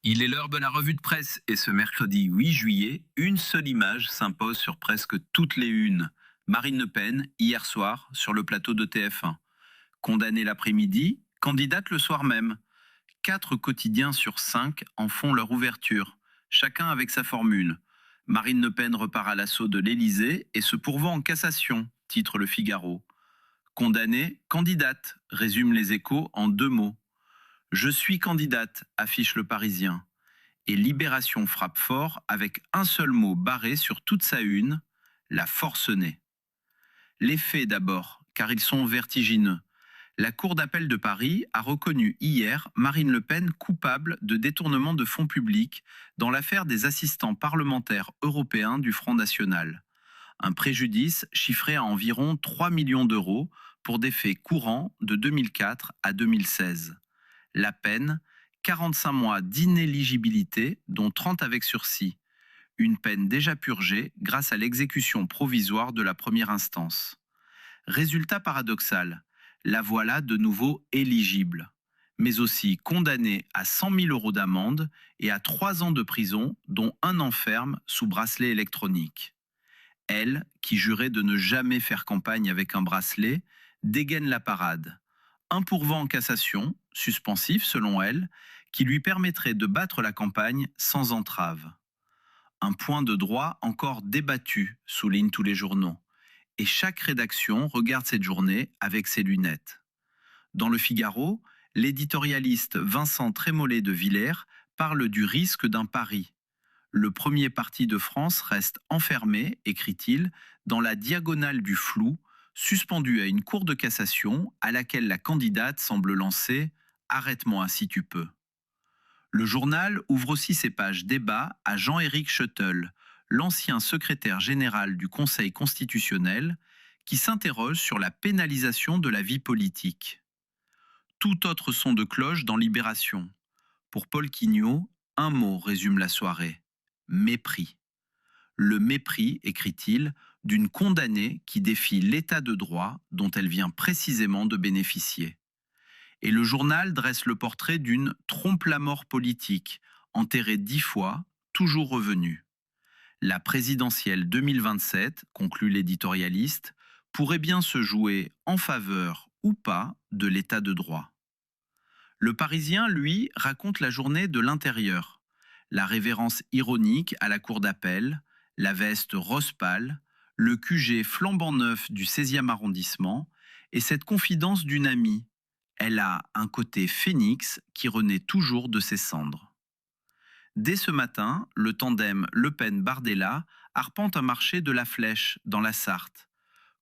Il est l'heure de la revue de presse et ce mercredi 8 juillet, une seule image s'impose sur presque toutes les unes. Marine Le Pen, hier soir, sur le plateau de TF1. Condamnée l'après-midi, candidate le soir même. 4 quotidiens sur 5 en font leur ouverture, chacun avec sa formule. Marine Le Pen repart à l'assaut de l'Élysée et se pourvoit en cassation, titre Le Figaro. Condamnée, candidate, résume Les Échos en 2 mots. Je suis candidate, affiche Le Parisien. Et Libération frappe fort avec un seul mot barré sur toute sa une, la forcenée. Les faits d'abord, car ils sont vertigineux. La Cour d'appel de Paris a reconnu hier Marine Le Pen coupable de détournement de fonds publics dans l'affaire des assistants parlementaires européens du Front National. Un préjudice chiffré à environ 3 millions d'euros pour des faits courants de 2004 à 2016. La peine, 45 mois d'inéligibilité, dont 30 avec sursis. Une peine déjà purgée grâce à l'exécution provisoire de la première instance. Résultat paradoxal, la voilà de nouveau éligible, mais aussi condamnée à 100 000 euros d'amende et à 3 ans de prison, dont 1 an ferme sous bracelet électronique. Elle, qui jurait de ne jamais faire campagne avec un bracelet, dégaine la parade. Un pourvoi en cassation, suspensif selon elle, qui lui permettrait de battre la campagne sans entrave. Un point de droit encore débattu, soulignent tous les journaux. Et chaque rédaction regarde cette journée avec ses lunettes. Dans Le Figaro, l'éditorialiste Vincent Trémollet de Villers parle du risque d'un pari. Le premier parti de France reste enfermé, écrit-il, dans la diagonale du flou, suspendu à une cour de cassation à laquelle la candidate semble lancer « Arrête-moi si tu peux ». Le journal ouvre aussi ses pages débat à Jean-Éric Schuttel, l'ancien secrétaire général du Conseil constitutionnel, qui s'interroge sur la pénalisation de la vie politique. Tout autre son de cloche dans Libération. Pour Paul Quignot, un mot résume la soirée : mépris. Le mépris, écrit-il, d'une condamnée qui défie l'état de droit dont elle vient précisément de bénéficier. Et le journal dresse le portrait d'une trompe-la-mort politique, enterrée 10 fois, toujours revenue. La présidentielle 2027, conclut l'éditorialiste, pourrait bien se jouer en faveur ou pas de l'état de droit. Le Parisien, lui, raconte la journée de l'intérieur. La révérence ironique à la cour d'appel, la veste rose pâle, le QG flambant neuf du 16e arrondissement et cette confidence d'une amie. Elle a un côté phénix qui renaît toujours de ses cendres. Dès ce matin, le tandem Le Pen-Bardella arpente un marché de la Flèche dans la Sarthe.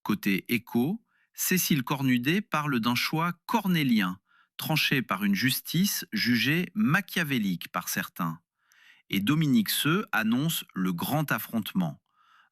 Côté écho, Cécile Cornudet parle d'un choix cornélien, tranché par une justice jugée machiavélique par certains. Et Dominique Seux annonce le grand affrontement.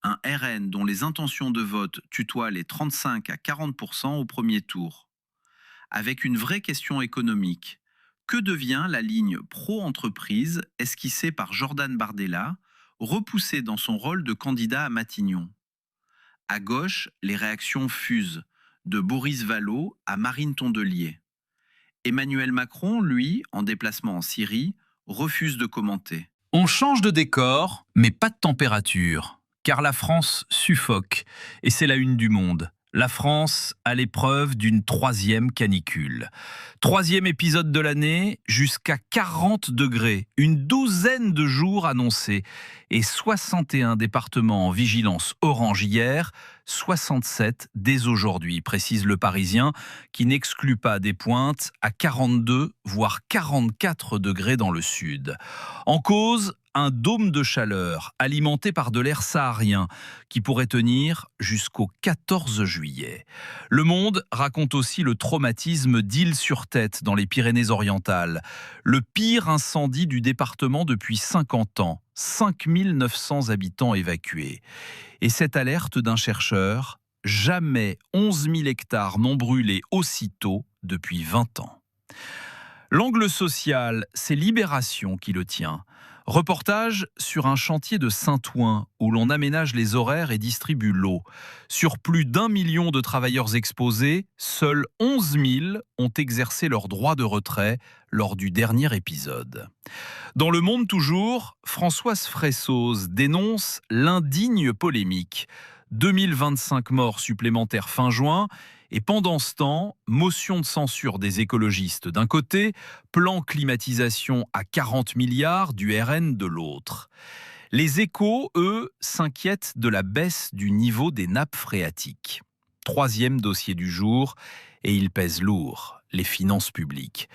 Un RN dont les intentions de vote tutoient les 35 à 40% au premier tour. Avec une vraie question économique. Que devient la ligne pro-entreprise esquissée par Jordan Bardella, repoussée dans son rôle de candidat à Matignon? À gauche, les réactions fusent, de Boris Vallaud à Marine Tondelier. Emmanuel Macron, lui, en déplacement en Syrie, refuse de commenter. On change de décor, mais pas de température, car la France suffoque, et c'est la une du Monde. La France à l'épreuve d'une 3e canicule. 3e épisode de l'année, jusqu'à 40 degrés, une douzaine de jours annoncés, et 61 départements en vigilance orange hier, 67 dès aujourd'hui, précise Le Parisien, qui n'exclut pas des pointes à 42, voire 44 degrés dans le sud. En cause, un dôme de chaleur alimenté par de l'air saharien qui pourrait tenir jusqu'au 14 juillet. Le Monde raconte aussi le traumatisme d'Île-sur-Tête dans les Pyrénées-Orientales. Le pire incendie du département depuis 50 ans. 5 900 habitants évacués. Et cette alerte d'un chercheur, jamais 11 000 hectares n'ont brûlé aussitôt depuis 20 ans. L'angle social, c'est Libération qui le tient. Reportage sur un chantier de Saint-Ouen où l'on aménage les horaires et distribue l'eau. Sur plus d'1 million de travailleurs exposés, seuls 11 000 ont exercé leur droit de retrait lors du dernier épisode. Dans Le Monde toujours, Françoise Fressoz dénonce l'indigne polémique. 2025 morts supplémentaires fin juin. Et pendant ce temps, motion de censure des écologistes d'un côté, plan climatisation à 40 milliards du RN de l'autre. Les Échos, eux, s'inquiètent de la baisse du niveau des nappes phréatiques. Troisième dossier du jour, et il pèse lourd, les finances publiques.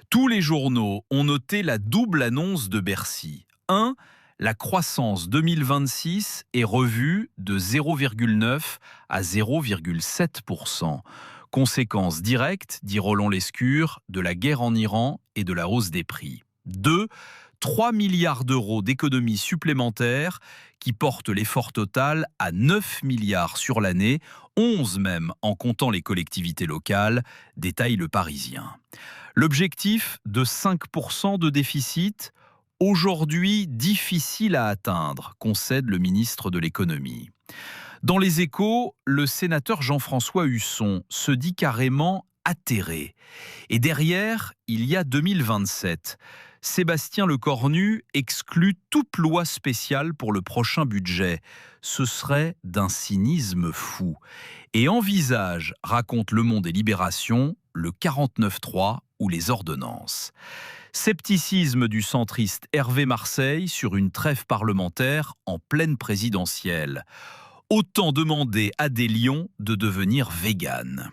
Tous les journaux ont noté la double annonce de Bercy. 1. La croissance 2026 est revue de 0,9 à 0,7%. Conséquence directe, dit Roland Lescure, de la guerre en Iran et de la hausse des prix. 2. 3 milliards d'euros d'économies supplémentaires qui portent l'effort total à 9 milliards sur l'année, 11 même en comptant les collectivités locales, détaille Le Parisien. L'objectif de 5% de déficit, aujourd'hui difficile à atteindre, concède le ministre de l'économie. Dans Les Échos, le sénateur Jean-François Husson se dit carrément atterré. Et derrière, il y a 2027. Sébastien Lecornu exclut toute loi spéciale pour le prochain budget. Ce serait d'un cynisme fou. Et envisage, raconte Le Monde et Libération, le 49.3 ou les ordonnances. Scepticisme du centriste Hervé Marseille sur une trêve parlementaire en pleine présidentielle. Autant demander à des lions de devenir véganes.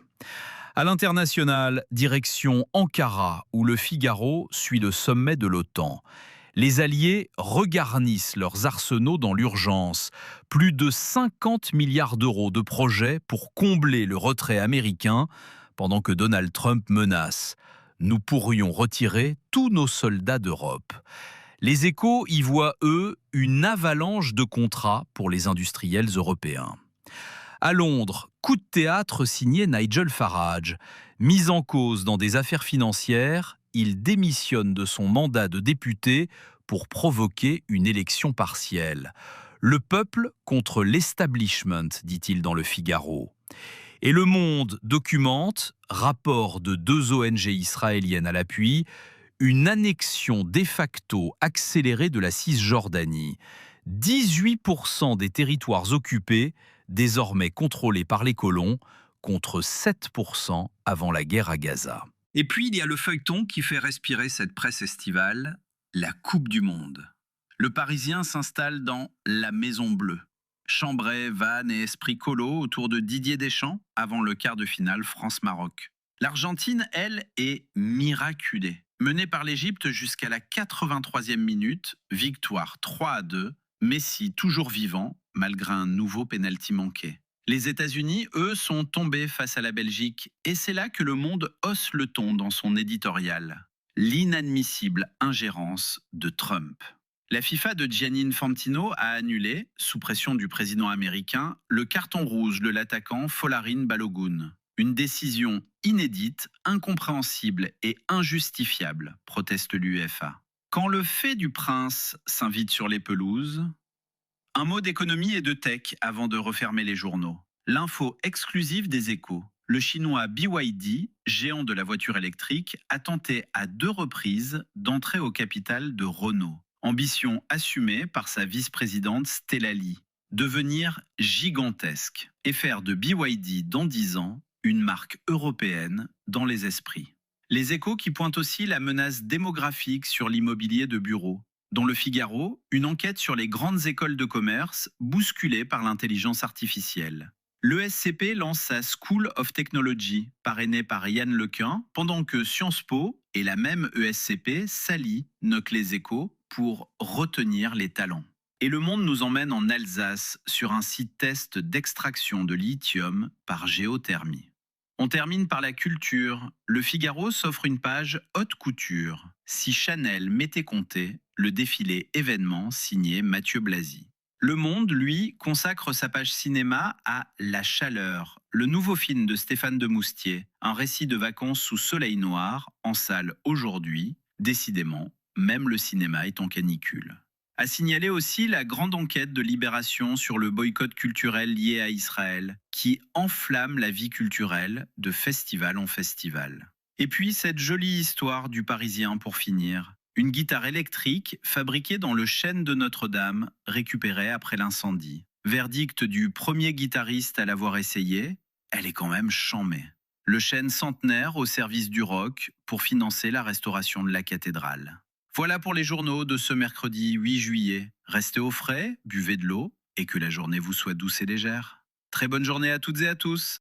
À l'international, direction Ankara, où Le Figaro suit le sommet de l'OTAN. Les Alliés regarnissent leurs arsenaux dans l'urgence. Plus de 50 milliards d'euros de projets pour combler le retrait américain, pendant que Donald Trump menace. Nous pourrions retirer tous nos soldats d'Europe. Les Échos y voient, eux, une avalanche de contrats pour les industriels européens. À Londres, coup de théâtre signé Nigel Farage. Mis en cause dans des affaires financières, il démissionne de son mandat de député pour provoquer une élection partielle. Le peuple contre l'establishment, dit-il dans Le Figaro. Et Le Monde documente, rapport de 2 ONG israéliennes à l'appui, une annexion de facto accélérée de la Cisjordanie. 18% des territoires occupés, désormais contrôlés par les colons, contre 7% avant la guerre à Gaza. Et puis il y a le feuilleton qui fait respirer cette presse estivale, la Coupe du Monde. Le Parisien s'installe dans la Maison Bleue. Chambray, Vannes et esprit colo autour de Didier Deschamps avant le quart de finale France-Maroc. L'Argentine, elle, est miraculée. Menée par l'Égypte jusqu'à la 83e minute, victoire 3-2, Messi toujours vivant malgré un nouveau pénalty manqué. Les États-Unis, eux, sont tombés face à la Belgique et c'est là que Le Monde hausse le ton dans son éditorial. L'inadmissible ingérence de Trump. La FIFA de Gianni Infantino a annulé, sous pression du président américain, le carton rouge de l'attaquant Folarin Balogun. Une décision inédite, incompréhensible et injustifiable, proteste l'UEFA. Quand le fait du prince s'invite sur les pelouses, un mot d'économie et de tech avant de refermer les journaux. L'info exclusive des Échos. Le chinois BYD, géant de la voiture électrique, a tenté à 2 reprises d'entrer au capital de Renault. Ambition assumée par sa vice-présidente Stella Li. Devenir gigantesque et faire de BYD dans 10 ans une marque européenne dans les esprits. Les Échos qui pointent aussi la menace démographique sur l'immobilier de bureau. Dans Le Figaro, une enquête sur les grandes écoles de commerce bousculée par l'intelligence artificielle. L'ESCP lance sa School of Technology, parrainée par Yann Lequin, pendant que Sciences Po et la même ESCP s'allient, notent les Échos, pour retenir les talents. Et Le Monde nous emmène en Alsace sur un site test d'extraction de lithium par géothermie. On termine par la culture. Le Figaro s'offre une page haute couture. Si Chanel m'était compté, le défilé événement signé Mathieu Blazy. Le Monde, lui, consacre sa page cinéma à La Chaleur, le nouveau film de Stéphane de Moustier, un récit de vacances sous soleil noir, en salle aujourd'hui. Décidément, même le cinéma est en canicule. À signaler aussi la grande enquête de Libération sur le boycott culturel lié à Israël, qui enflamme la vie culturelle de festival en festival. Et puis cette jolie histoire du Parisien pour finir. Une guitare électrique fabriquée dans le chêne de Notre-Dame, récupérée après l'incendie. Verdict du premier guitariste à l'avoir essayé, elle est quand même chamée. Le chêne centenaire au service du rock pour financer la restauration de la cathédrale. Voilà pour les journaux de ce mercredi 8 juillet. Restez au frais, buvez de l'eau et que la journée vous soit douce et légère. Très bonne journée à toutes et à tous.